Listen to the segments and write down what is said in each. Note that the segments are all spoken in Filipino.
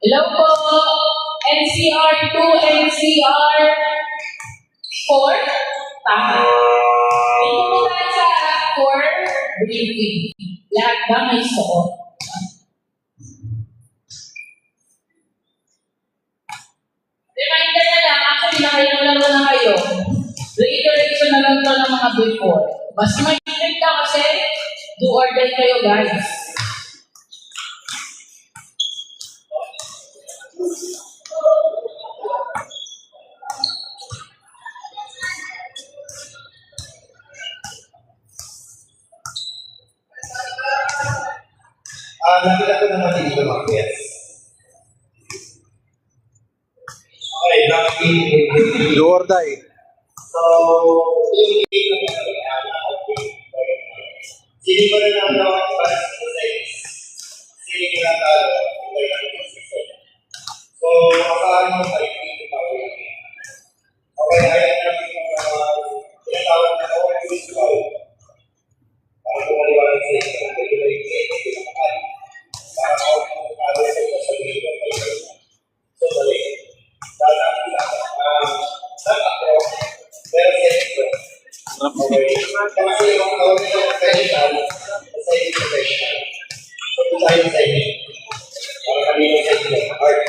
Hello po, NCR 2, NCR 4. Tama. Dito po tayo sa 4, briefing. Lahat ba may suot? Reminder na lang, actually nakailan na kayo. Reiteration na lang to ng mga before. Mas mag-init ka kasi do or die kayo guys. Nakita ko naman dito mga guys. Okay, Do or die. So, yung game na sili ko na lang ako para sa 6. Sili ko na talo. So, akalaan mo sa ito pa ako. Okay, ayun na yung tinatawag na ako yung visual. Para kumaliwanag sa ito. Ito na yung game na pinakaali. Para ako yung talo sa ito sa video. So, balik. Dahil ang ako, pero sa ito. Okay. Kasi yung tawag nito professional, sa ito professional. So, tayo sa ito. Para kanino sa ito. Art.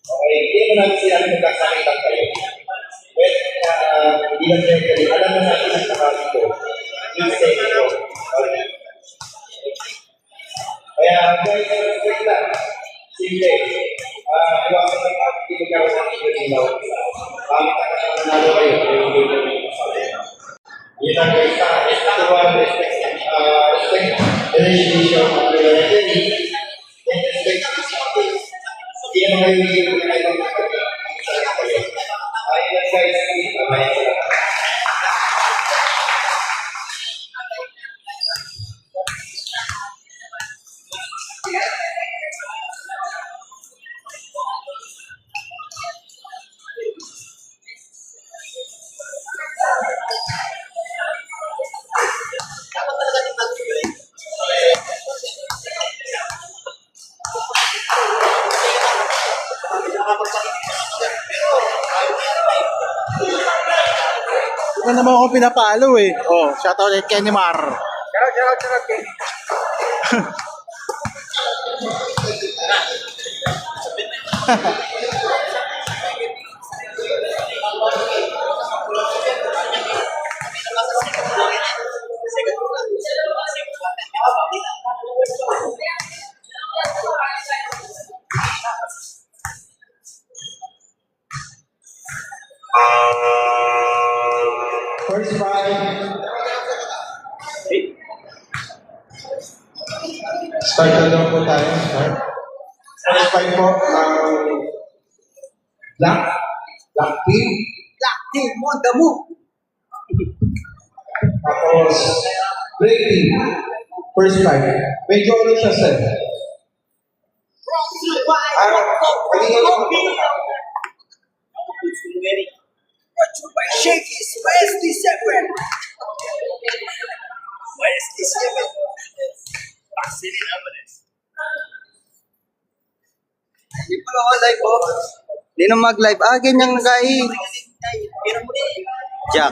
Okay, hindi mo namin sila magkakakitan kayo. But, hindi lang kayo alam na natin ang nakakit ko. Yung sa ito. Okay. Kaya, guys, wait lang. Simple. Iwasan lang ang pinagawa sa ating pagkinaw. Pangit na kasi nanalo kayo. Yun ang guys, respect the relation of the identity and respect the something. Hindi naman kayo hindi na kayo magkakaroon. Ayun guys, mamaya sila. Ano naman ako pinapalo eh. Oh, shoutout kay Kenny Mar. Charot, Kenny. First five. Start na lang po tayo. Start. First five po. Black team. Black team, on the move. Tapos, break team. First five. Medyo ulit siya, sir. Shake is Wesley 7. Wesley 7. Vaseline Alvarez. Hindi pa ako live po. Hindi na mag-live. Ganyan guys. Jack.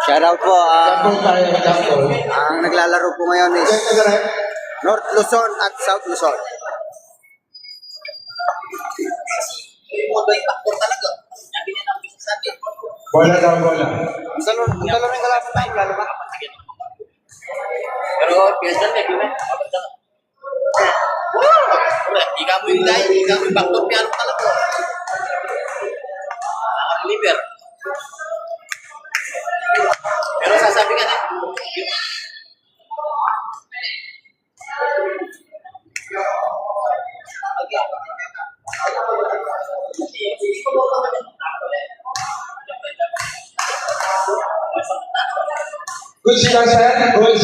Shoutout po. Tapos tayo ng example. Ang naglalaro po ngayon is North Luzon at South Luzon. Bola daw, bola. Salon yung kalaban tayo, lalo ba? Pero, piyasa na, yun eh. Ika mo yung dahil, ika mo yung backdoor piano talaga. Nakaka-deliver. Pero sasabi ka na, Good sila, sir. Good.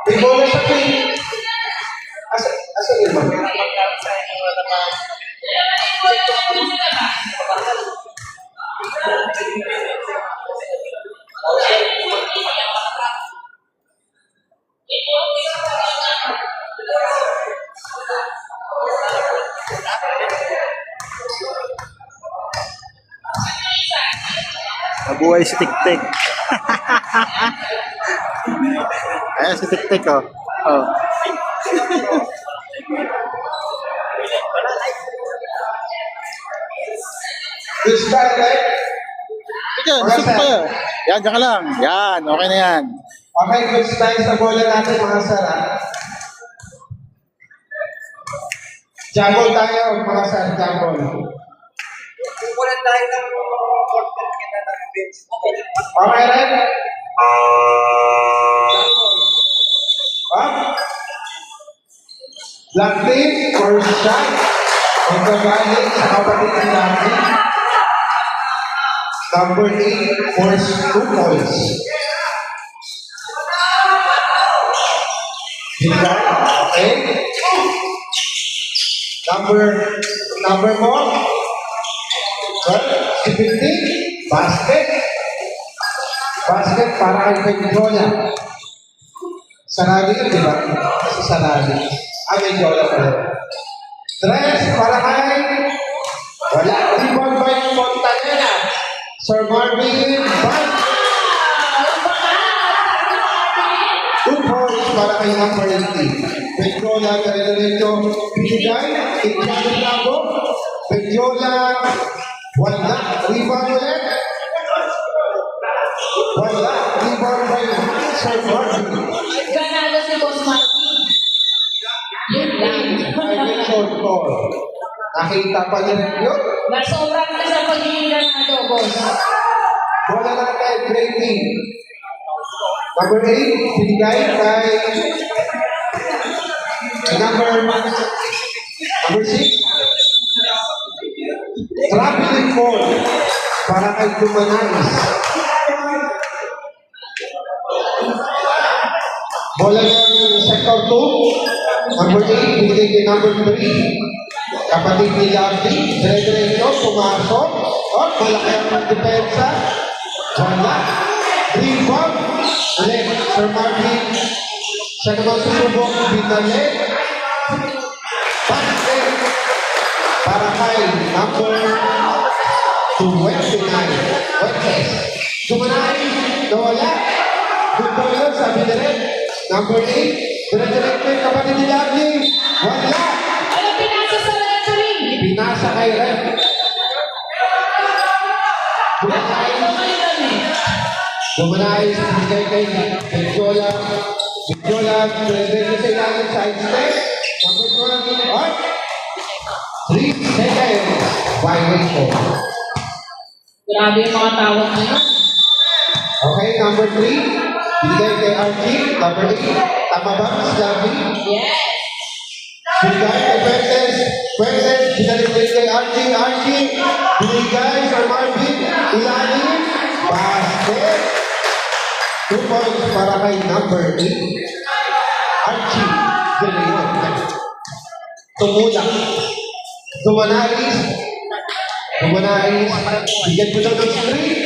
May bola sa pin. Asa yun ba? Nabuhay si Tik-Tik. Ayan si Tik-Tik, oh. Oh. Good start, right? Diyan, Okay, gusto sir. ko yan. Yan, dyan ka lang. Yan, okay na yan. Okay, good start sa bola natin mga sir, ha? Jumble tayo, mga sir, jumble. Okay, right? Jumble. Up. Black team, first shot. Ito galing sa kapatid ng Lucky. Number 8, force 2 points. Bigay, okay. Number 4. Well, si 15, basket. Basket para kay Pedrola. Sarali yun, di ba? Kasi sarali. Pedrola pa rin. Tres para kay wala. Rebound by Fontanera. Sir Marvin Ban. 2 points para kay number 18. Pedrola, Diretso, Bigay, Tiago Bravo. Pedrola, wala. Rebound ulit. Wala. Rebound by Sir Marvin. Ganado si Boss Martin. Yun lang. Private short call. Nakita pa niya rin yun. Nasobran ka sa pagiging ganado, boss. Bola natin, great team. Number 8, binigay kay number 6. Traveling ball para kay Dumananis. Bola ng sector 2. Number 8, binigay kay number 3. Kapatid ni Lardy, dire-diretso, pumasok. O, malaki ang depensa. Wala. Rebound. Ulit, Sir Marvin. Siya naman susubok, binalik. Basket. Para kay number 29. Wetness. Dumanay, nawala. Good ball yun, sabi na rin. Number 8, dire-diretso yung kapatid ni Lardy. Wala. Ano pinasa sa referee? Pinasa kay Red. Dumanay, binigay kay Pedrola. Pedrola, pinagay sa ilalim sa step. Number 12, on. 3 seconds. Violation. Grabe yung mga tawag ngayon. Okay, number 3. Binigay kay Archie. Number 8. Tama ba, Miss Lavi? Yes. Binigay kay Fuentes. Fuentes, binalik din kay Archie. Archie, binigay sa Marvin. Ilalim. Basket. 2 points para kay number 8. Archie. Galing. Tumulak. Dumanais. Bigyan mo daw ng screen.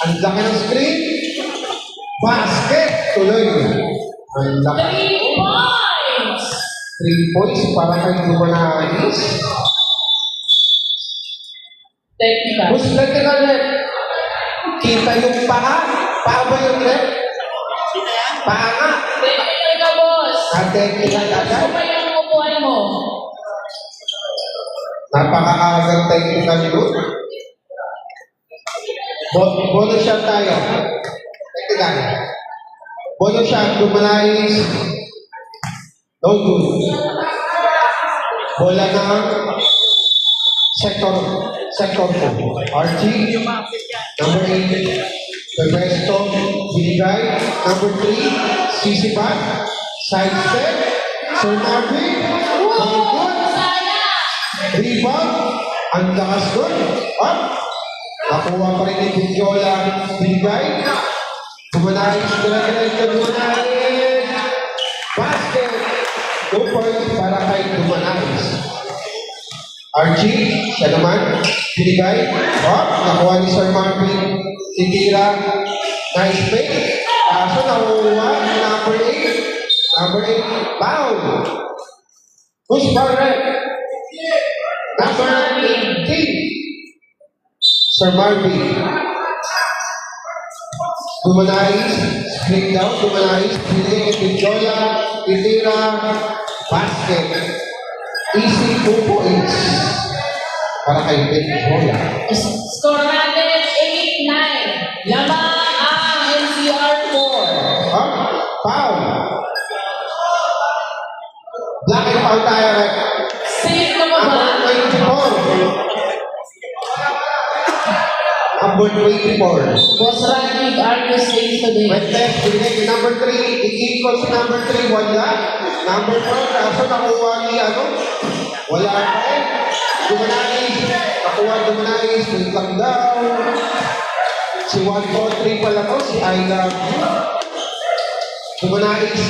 Ang laki ng screen. Basket. Tuloy. Ang laki. 3 points. 3 points para kay Dumanais. Technical. Push vertical net. Kita yung paa. Paa ba yung net? Paa nga. Technical ka, boss. Technical agad. Ano ba yung upuan mo? Napaka-agang technical yun. Bonus shot tayo. Technical. Bonus shot. Dumanais. No good. Bola ng sector 4. Archie. Number 8. Pepesto. Binigay. Number 3. Sisipat. Side step. Sir Marvin. Very good. Rebound. Ang lakas doon. Up. Nakuha pa rin ni Bigyola. Binigay. Dumanais. Dumanais. Basket. 2 points para kay Dumanais. Archie, siya naman, binigay. Nakuha ni Sir Marvin. Titira. Nice play. Kaso nakuha ni number 8. Number 8, foul. Who's foul red? Number 18. Sir Marvin. Dumanais, split down, Dumanais, binigay kay Pinjola, Pitira, basket. Easy 2 points. Para kay Pinjola. Score natin 8-9. Lamang ang NCR 4. Ha? Foul. Black and foul tayo, right? Safe ka ba ba? Number 24. Number 24. Boss Randy, are you safe today? Wetness, binigay kay number 3. I-equal si number 3, wala. Number 4, kaso nakuha ni ano? Wala pa eh. Dumanais, nakuha Dumanais, wait lang daw. Si 143 pala to, si I love you. Dumanais.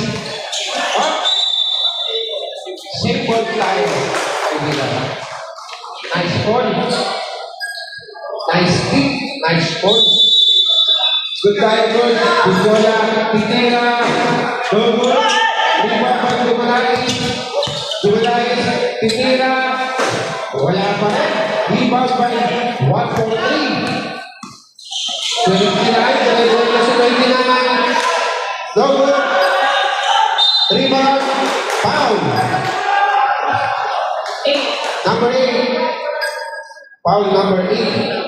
Oh! Simple tayo. Kaibigan. Nice ball. Nice kick. Nice ball. Good tayo, good. Pinjola, Pitera, Dogo, Ribabag, Dumanais, Dumanais, Pitera, wala pa. Rebound by 143. 29, dalawa na sa 29. Dogo, rebound, foul. 8. Number 8. Foul number 8.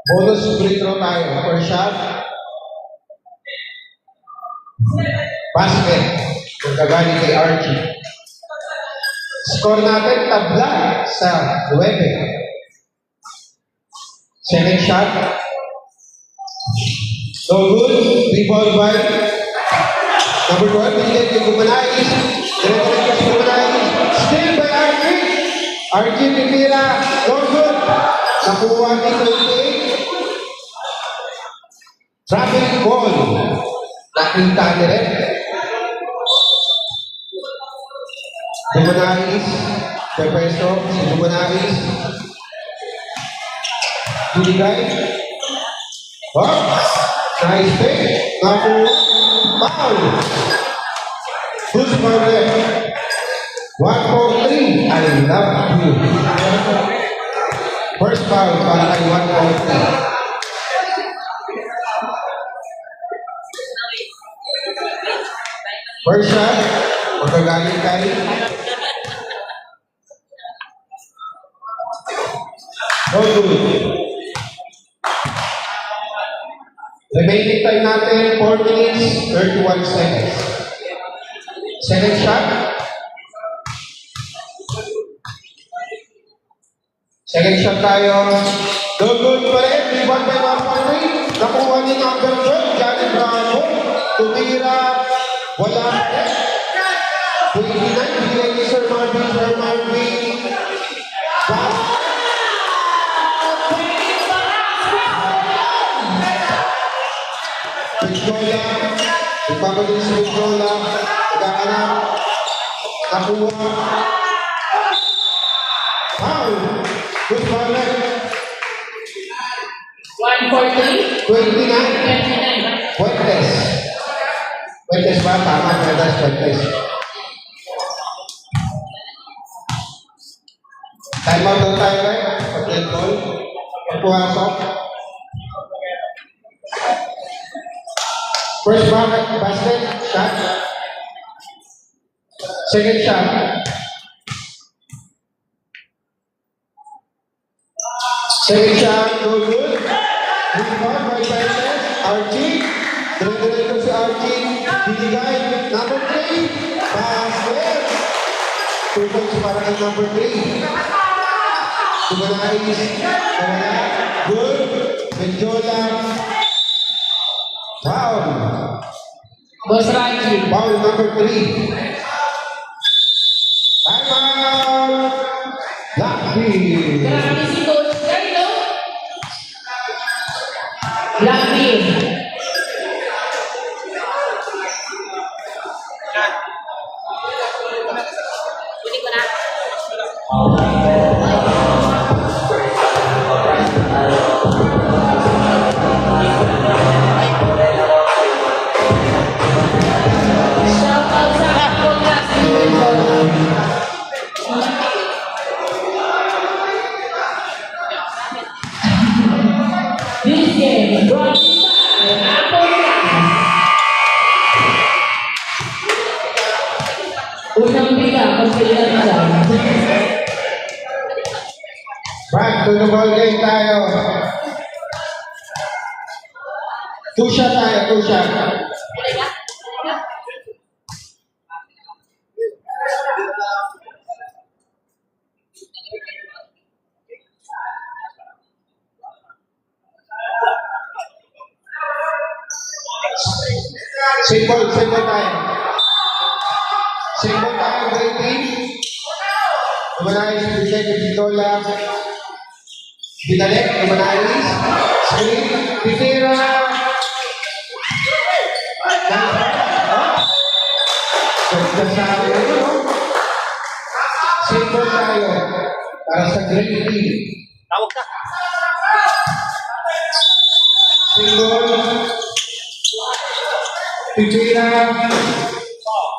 Bonus free throw tayo. First shot. Basket. Nagkagaling kay Archie. Score natin tabla sa 9. Second shot. No good. Rebound by number 12. Binigay kay Gumanais. Dire-diretso si Gumanais. Still by Archie. Archie Pipira. No good. Nakuha ni 28. Traveling ball. Nakita ni Red. Dumanais. Pepeso. Si Dumanais. Binigay. Oh! Nice pick. Nakuha. Foul. Who's for left? 143. I love you. First foul para kay 143. First shot, magagaling kay no good. Remaining time natin, 4 minutes, 31 seconds. Second shot. Second shot tayo. No good pa rin. Rebound by 143. Nakuha ni number 12, Johnny Bravo. Tumira. Wala. 29. Binigay ni Sir Marvin. Sir Marvin. Back. Pinjola. Ipapagin si Pinjola. Nagkakanap. Nakuha. Foul. Good foul left. 143. 29. 29. Fuentes. Fuentes ba? Tama. Fuentes. Fuentes. Time out lang tayo right? Pag-end ball. Pagpuwasok. First basket. Shot. Second shot. Second shot. No good. Rebound by Fuentes. Archie. Dire-diretso si Archie. Binigay. Number 3. Basket. 2 points para kay number 3. Dumanais. Wala. Good. Benjola. Foul. Boss Randy. Foul number 3. Time out. Lucky. Grabe si Coach Guy, no? Lucky. Shout out sa ako class. magpilihan na lang. Back to the ball game tayo. Two shot tayo, two shot. Single tayo. Single tayo, grade team. Lumanayos, bigay kay Picola. Binalik, lumanayos. Screen, titira. Ganda sa akin. Single tayo. Para sa grade team. Tawag ka. Single. Titira.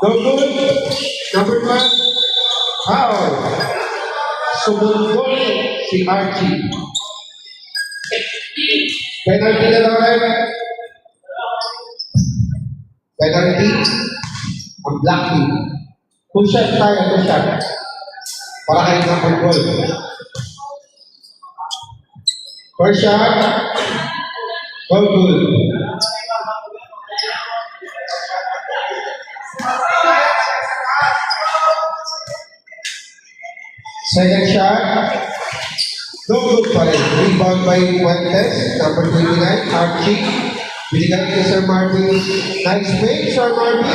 No good. Number 1. Foul. Sumundol si Archie. Penalty na daw rin. Penalty. Ang black team. Two shot tayo, two shot. Para kayo number goal. First shot. Goal good. Second shot. No good pa rin. Rebound by Fuentes, number 29, Archie. Binigay kay Sir Marvin. Nice fake, Sir Marvin.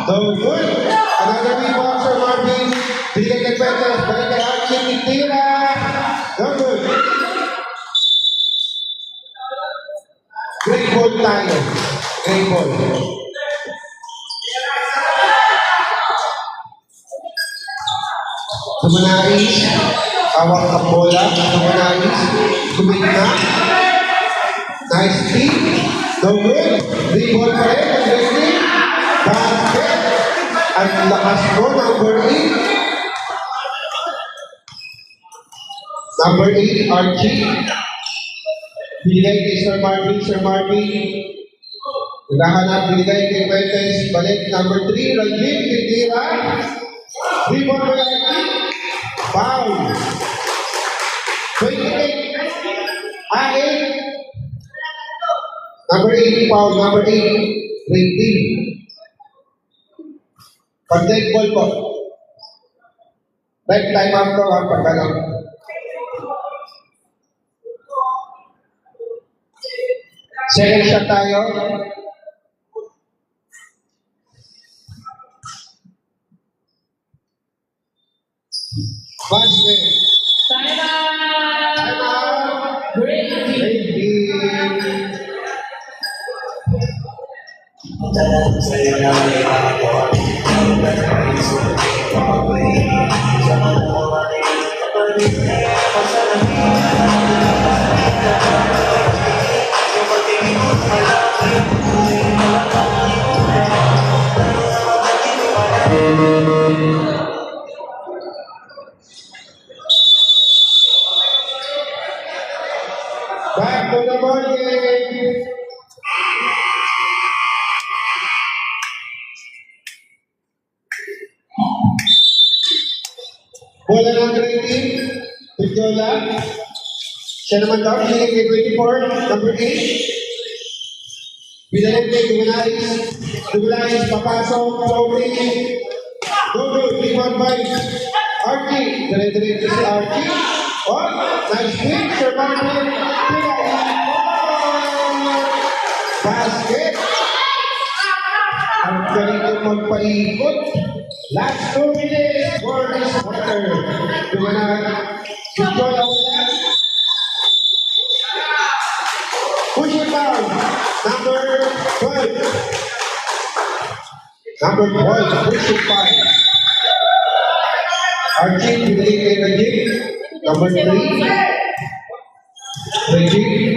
No good. Another rebound, Sir Marvin. Binigay kay Fuentes. Balik kay Archie. Titira. No good. Great ball tayo. Great ball. Tumanais, awak ang bola, tumanais, tumigna, nice team, no good, rebound pa rin, ang team, basket, at lakas mo, number 8, Archie, binigay kay Sir Marvin, naghahanap, binigay kay Fuentes, balik, number 3, Rajin, titira, rebound pa rin, foul. 28. 8. Number 8, foul. Number 8, rating. Pag-take ball po. Right time out ko ha, pagkalang. Second shot tayo. Basket. Time out! Great team. Back to the ball game. Bola ng green team. Picola. Siya naman daw, binigay kay 24, number 8. Binigay kay Dumanais, papasok, floating. Go, rebound by Archie. Dire-diretso si Archie. Oh, nice swing, Sir Marvin. Basket. Ang galing yung magpaikot. Last 2 minutes for this quarter. Dumanais. Picola wala. Push it down. Number 12. Number 12, push it down. Archie, binigay kay Rajin. Number 3. Rajin.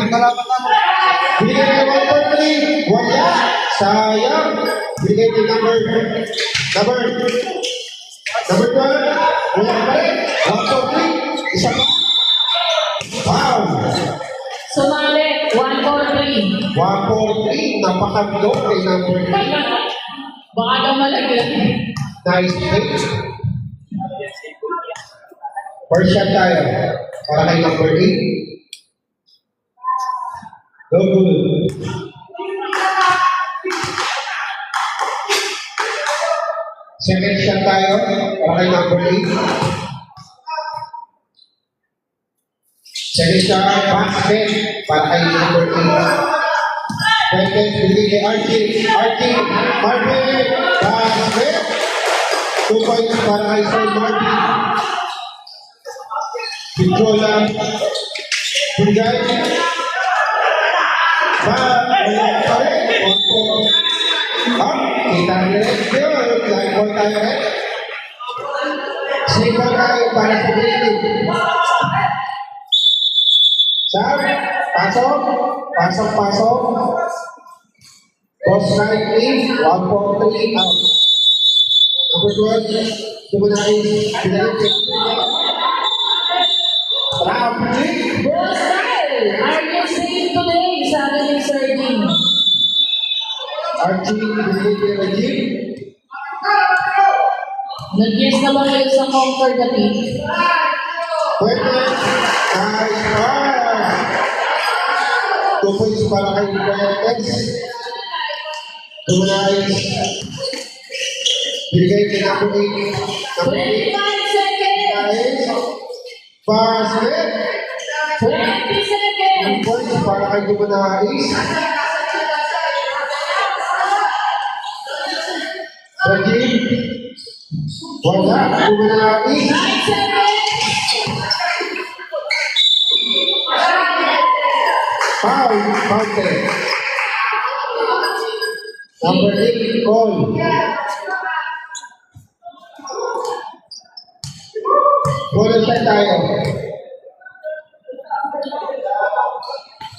Binigay kay number 3. Wala. Sayang. Binigay kay number 12. Wala pa rin. 1-4-3. Isa pa. Wow. Sumali, 1-4-3. 1-4-3. Napakagdo kay number 3. Baka daw malagyan. Nice fake. First shot tayo. Para kay number 8. Go good. Second shot tayo. Para kay number 8. Second shot, basket. Para kay number 8. Second, bigay kay Archie. Archie, Marvin, basket. 2 points para kay Sir Marvin. Pichola, bigay. Kita nila yun. Line ball tayo rin. Save ball tayo para sa Grady. Sam, pasok. Pasok. Boss right in, 1.3 out. Number 12, Dumanay, pinalik. Boss Kyle, are you safe today? Sabi ni Sir Dean. Archie, pinalik kay Regine. Nag-yes na ba kayo sa Conquer the Peak? Pwede. Nice pass. 2 points para kay Fuentes. Dumanay. Binigay kay number 8. Number 8. 25 seconds! Nice. Basket. 20 seconds! 2 points para kay Dumanay. Regine. Wala. Dumanay. 9 seconds! Foul. Fountain. Number 8, call. Bonus shot tayo.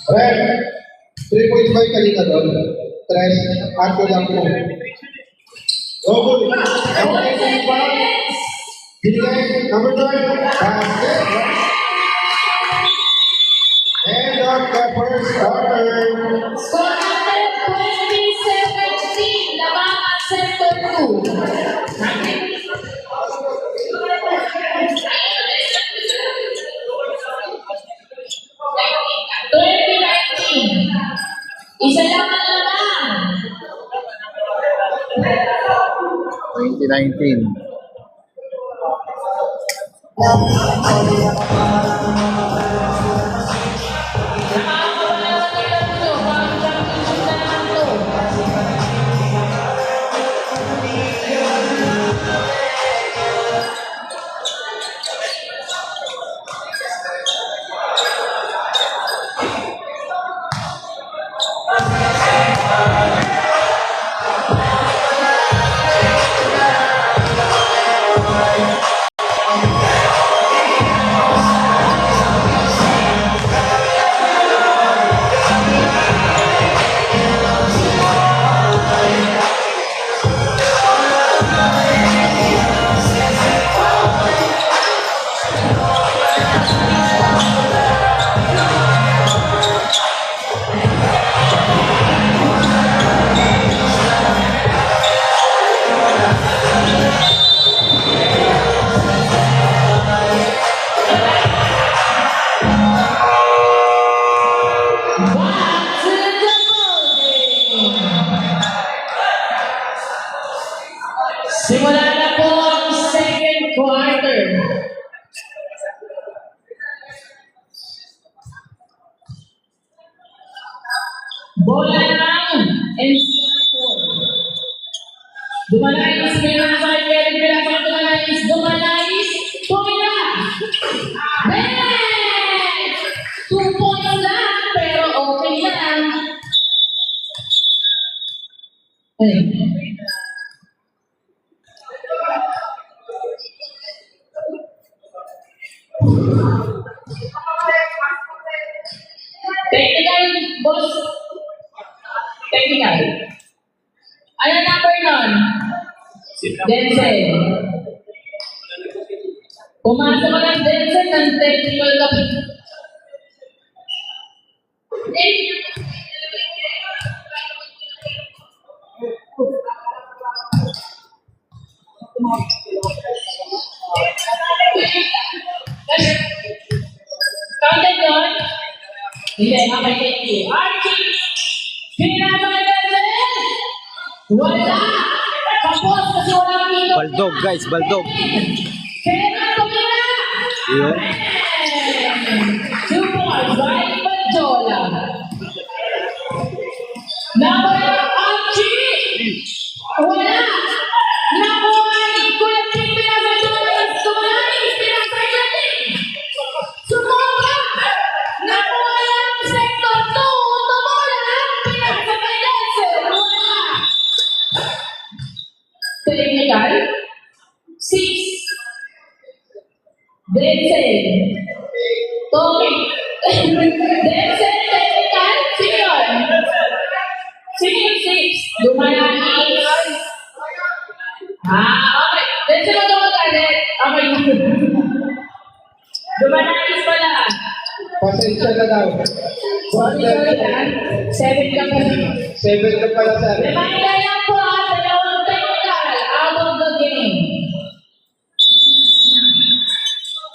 Red. 3.5 kanina doon. Tres. Ato lang po. Go good. Number 8 pa. Binigay. Number 12. Basket. End of the first quarter. Score natin 2017, labangan Sector 2. 2019, isa lang ang laban. 2019. Nakakawala na nila ito, parang championship na naman ito. Back to the ballgame. Simula na po ang second quarter. Bola ng NCR 4. Dumanayis, pinasay, Kevin Pinasay, Dumanayis, Toya! Bang! 2 points lang, pero okay lang. Ay. Technical, boss. Technical. Ano number nun? Denzel. Pumasok ka ng Denzel ng technical ka. Hindi, okay, thank you. Archie! Pinasakay Denzel! Wala! Kapos kasi wala dito. Baldog, guys, baldog. Kaya tumira! Yun. 2 points, right? Banjola. Number Archie! Wala! Nakuha! Kuya Ping, pinasakay Tumalay! Tumalay! Pinasakay natin! Sumobra! Nakuha lang sector 2! Tumula! Pinasakay Denzel! Wala! Technical? 6. Denzel. Tommy. Denzel, technical? Sino yun? Sino yung 6? Dumanais. Okay. Denzel mo dumagalit. Okay. Dumanais pala. Pasensya na daw. Sorry, sorry lang. 7 ka pa. 7 ka pala sa akin. Reminder lang po dalawang technical out of the game.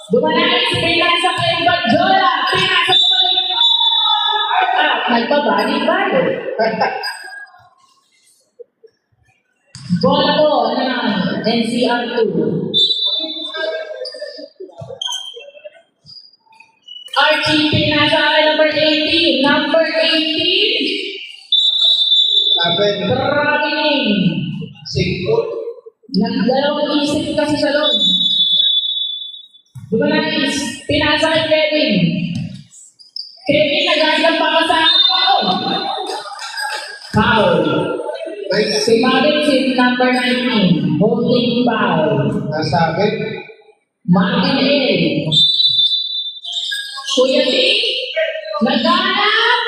Dumanais, pinasa kay Banjola. Pinasa ko ba yung nagpabalik-balik. Bola po ng NCR2. Archie, pinasa kay number 18. Number 18. 7. Traveling. 5. Nagdalawang isip kasi sa loob. Dumanais, pinasa kay Kevin. Kevin, nag-aasang pakasama ko. Foul. Si Marvin, si number 19. Holding foul. Nasa akin. Marvin A. Kuya T. Naghanap.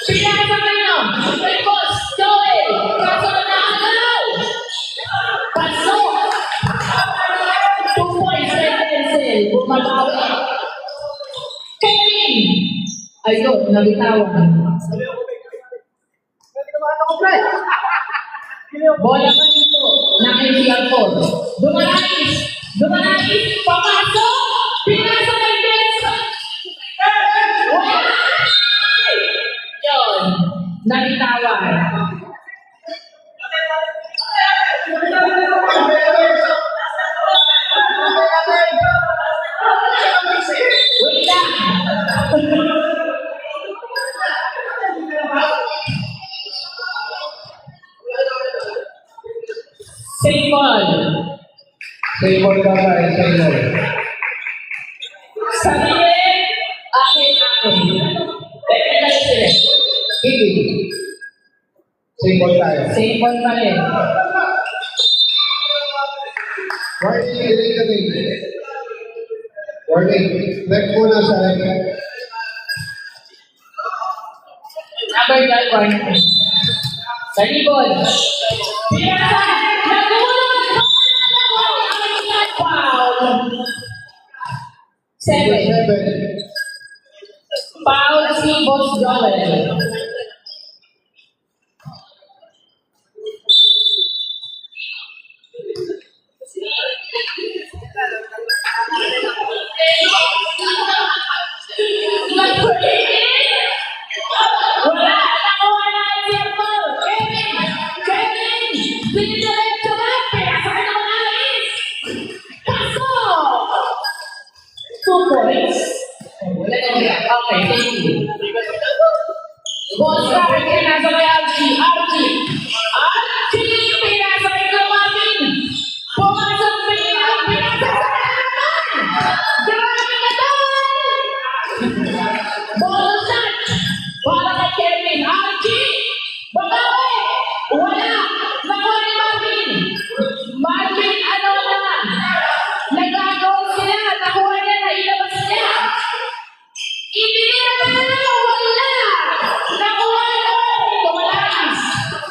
Pinasa kayo. Kay Boss Joel. Kaso nagagaw. Pasok. 2 points kay Denzel. Bumabawi. Kevin. Ayun, nabitawan. Bola pa dito. Naka-NCR4. Dumanais. Dumanais. Papasok. Pinasa kay Denzel. Wala. Yun. Nabitawan. Wait lang. Same ball. Same ball ka tayo. Same ball. Sabihin, akin. Technical sila. Hindi. Same ball tayo. Same ball pa rin. Warning, delay ka din. Warning. Left muna sa left. Number 12, warning. Saribol. Pinasa. Nagulong. Foul. 7. 7. Foul si Boss Joel. Wala. Nakuha na ang circle. Kevin. Dinidiretso na. Pinasa ka naman alis. Pasok. 2 points. Wala na wala. Okay, thank you. Boss Robert, pinasa kay Archie. Archie, pinasa kay Marvin. Pumasok pinasa sa naman. Grabe ka doon. Bonus shot. Para kay Kevin. Archie, babawi. Wala. Nakuha ni Marvin. Marvin, ano na? Nagagawa sila. Nakuha niya. Nailabas niya. Ibigay na wala! Nakuha na! Tumalas!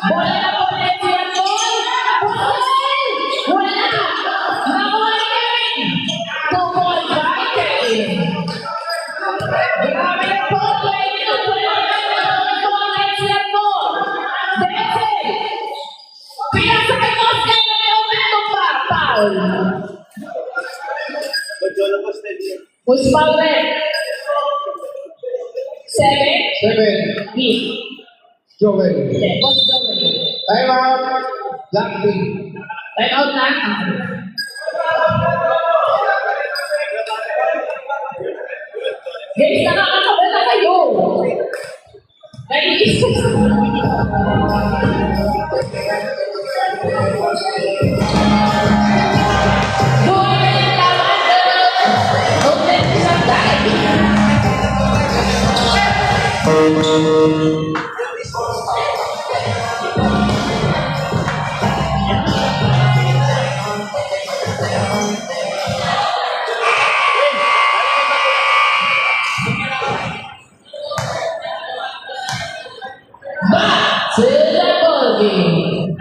Bola na po na siya po! Wala! Nakuha ni Kevin! 2 points by Kevin! Grabe na po! 22 nakuha na siya po! Denzel! Pinasa kay Boss Kevin na may open pa! Foul! Who's foul red? 7. B. Joel. Boss Joel. Time out. Blackpink. Time out na. Guys, nakakakabala kayo. Naiisip. Doon na yung laban. Open sa tayo. Back to the ball game.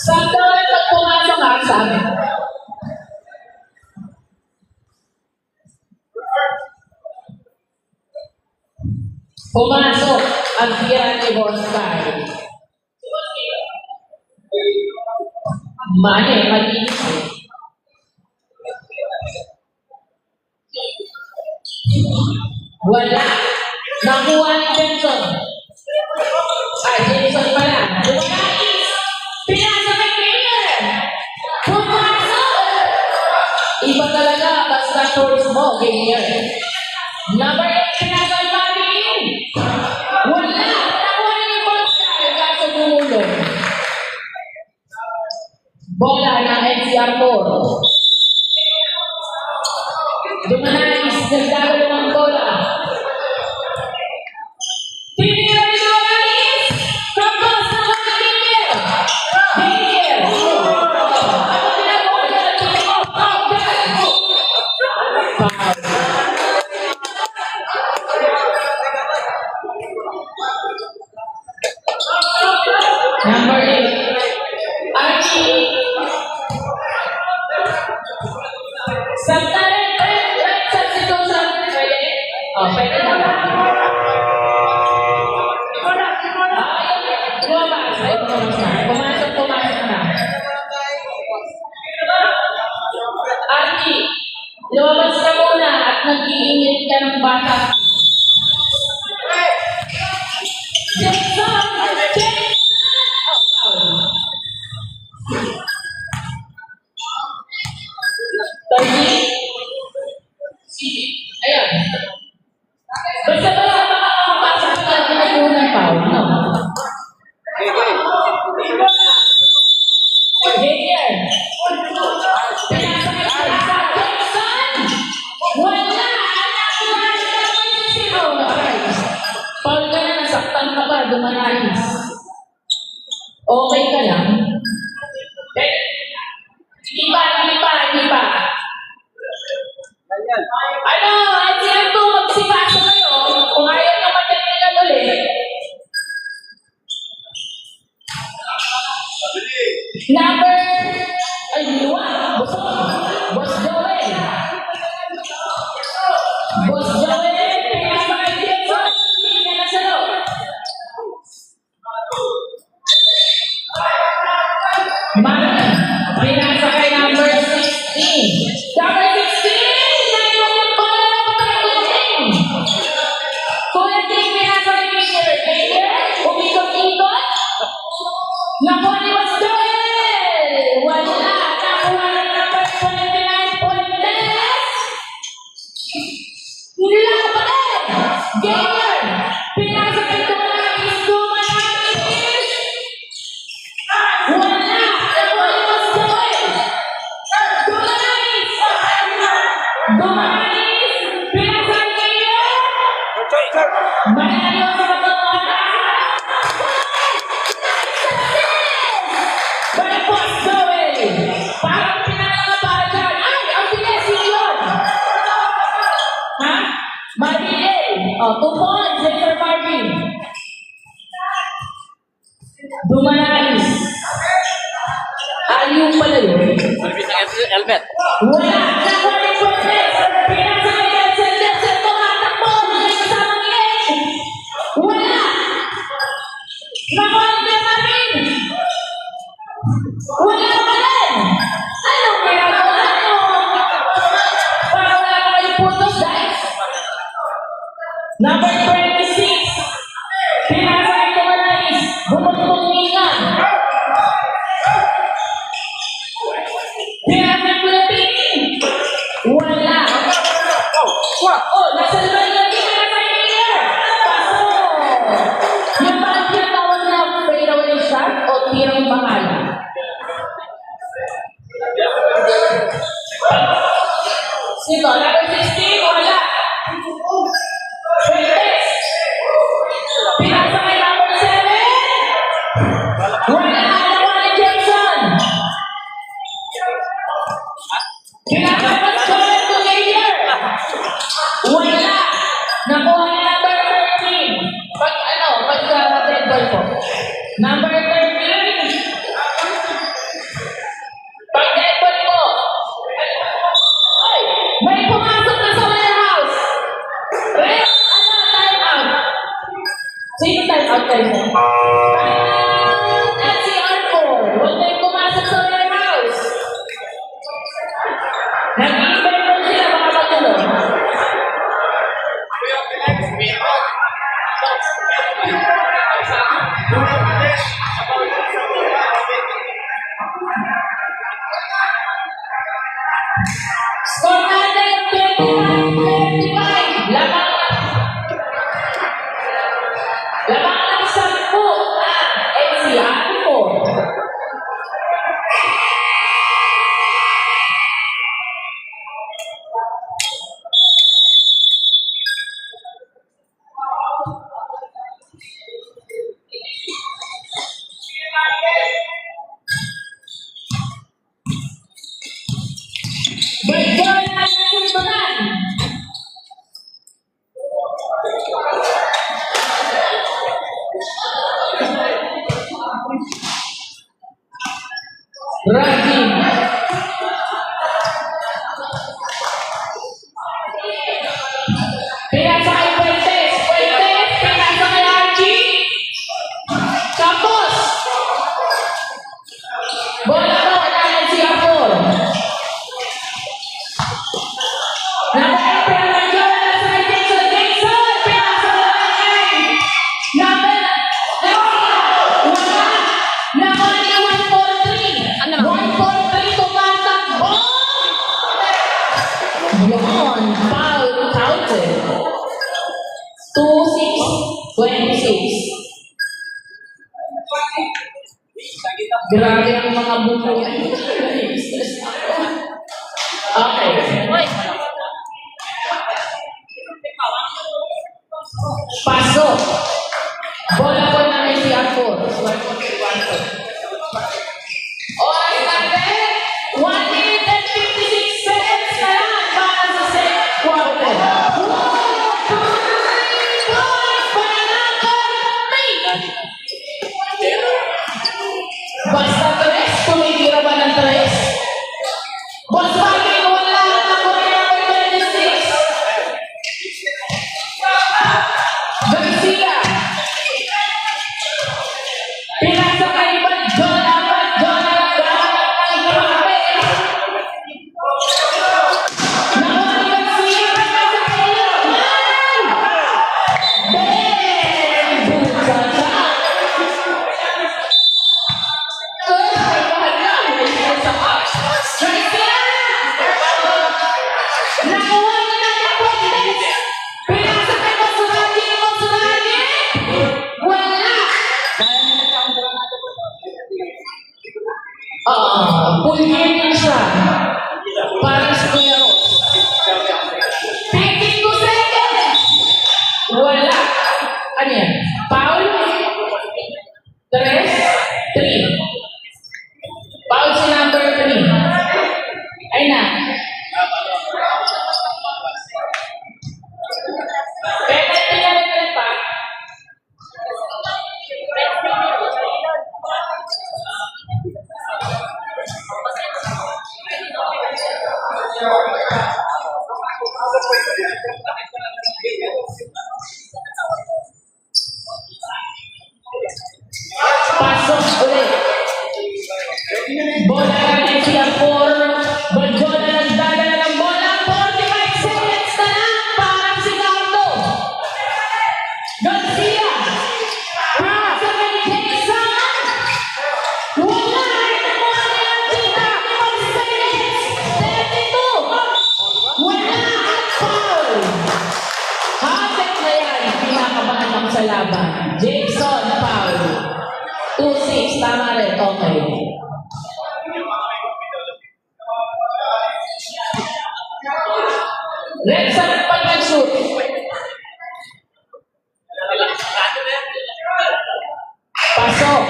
Sakto lang pag pumasok ka sa amin. Pumasok ang tira ni Boss Kai. Mane, malinis eh. Wala. Nakuha ni Jenson. Jenson pala. Dumanais. Pinasa kay Taylor. Pumasok. Iba talaga basta tours mo, Gayer. Number 8, pinasa kay Marvin. Wala. Nakuha ni Monster. Kaso bumulong. Bola ng NCR 4. Dumanais. Nagdagalo ng bola. Tinira ni Dumanais. Kapos na mga Gayer. Gayer. Ano ginagawa niya? Foul. Number 8. Archie. Samtalen, right substitution. Pwede? Pwede na. Lumabas. Ay, lumabas na. Pumasok na. Archie, lumabas ka muna at nag-iinit ka ng bata. Jackson! Jackson! Foul. 30. Sige. Ayan. Basta makakapasok ka na ginagawa ng foul, no? Gayer. Pinasakay sa Jackson! Wala! Anak ko na siya naman si Paul ka na, nasaktan ka ba? Dumanais. Okay ka lang? Hindi pa. Ano, at siya ito, magsipasa kayo. Kung ayaw nyo matinigan ulit. Number, ay, liwa. Boss Joel. Boss Joel, pinasa kay Jason. Hindi na nasa loob. Mami, pinasa kay number 16. Number 16! Naiwan yung bola ng pagkakuling! Kuya Ting, pinasa kay Gayer. Gayer, umikot-ikot. Nakuha ni Boss Joel! Wala! Nakuha ng number 29 Fuentes! Hindi lang pa rin! Gayer, pinasa kay Dumanais. Wala! Nakuha ni Boss Joel! Dumanais! Pinasa kay Gayer! Manalo sa pagkakataon! Balik Boss Joel! Parang pinakakabara dyan. Ay! Ang bilis yun! Ha? Marvin! 2 points. Sir Marvin. Dumanais. Aliw pala yun. Helmet. Wala! Nakuha ni Fuentes! Pinasa kay Jensen. Jensen, tumatakbo! Hindi kasama ni Ed! Wala! Nakuha ni Marvin! Wala pa rin! Anong ginagawa nyo? dito. Number 16, wala. Fuentes. Pinasa kay number 7. Wala. Nakuha ni Jason. Pinasa kay Joel Tugayer. Wala. Nakuha ni number 13. Pag red ball po. Number 13. Pag red ball po. Ay, may pumasok na sa warehouse. Red, time out. Sino time out kayo? Time out at si Arthur. Huwag may pumasok sa warehouse. Nag-iibay po sila mga patuloy. Score natin 25. Lamang ng 10 ang NCR po. Bergol na nasuntunan. Rajin. Pinasa kay Fuentes. Fuentes, pinasa kay Archie. Tapos. Bola ko, wala si Apol. Yun, foul counted. 2-6-26. Grabe ang mga buko. Okay. Pasok. Bola ko na may si Arthur. Oras natin, 1 minute and 56 seconds na lang para sa second quarter. Basta tres, tumitira ba ng tres? Boss Bagay, wala na ko rin number 26. Garcia. Pinasa kay Badjola, Badjola, ay grabe. Nakuha ni Garcia, pinasa kay Lokman. Ben, Buchacha. Ay, mahal na, may isa pa. Garcia. Nakuha ni Nana Fuentes. Pinasa kay Monsuragi, Monsuragi. Wala. Pulgin siya. Para sa Kuya Ros. 52 seconds. Wala. Ano yan? Foul? 3. Foul si number 3. Ay na. Penalty na rin pa. Pasok ulit. Bola natin si Apor. Badjola nagdadala ng bola. 45 seconds na lang para si Gardo. Garcia. Pasa kay Jason. Wala. Nakuha ni Antita. 5 seconds. 32. Wala. At foul. Hapit na yan. Pinakabahan ako sa laban. Jason, foul. 2-6. Tama rin. Okay. Red sa pag nag-shoot. Pasok.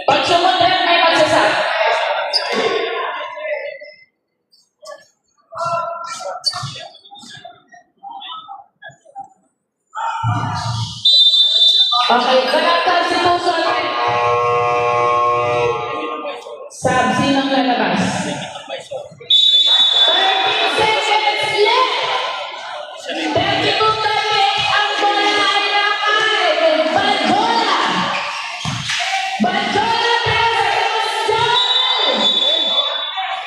Pag sumunod, may magsasat. Okay, kalakal si Tuson. Sab, sinong lalabas? 30 seconds left! 32 ang bola ay nakay! Banjola! Banjola versus Joel!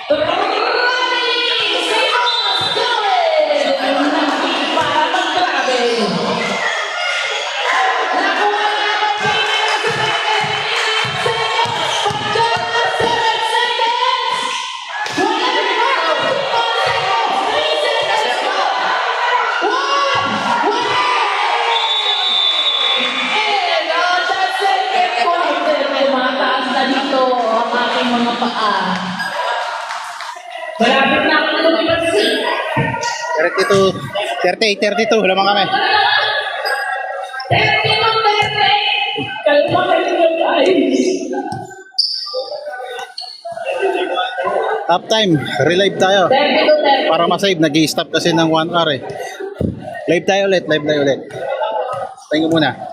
Traveling! Simons Joel! Para mag-travel! Nakuha na ang pinaka sa 39 seconds! Banjola 7 seconds! Wala na ba? 4 seconds! 3 seconds go! 1! 1! And on the second quarter, tumataas na dito ang aking mga paa. Malapit na ako lumipas. 32, 38, 32. Lamang kami. 32-30. Kalma kayo guys. Half time. Relive tayo. 32-30. Para masave. Nag-i-stop kasi ng 1 hour eh. Live tayo ulit. Live tayo ulit. Tingnan muna.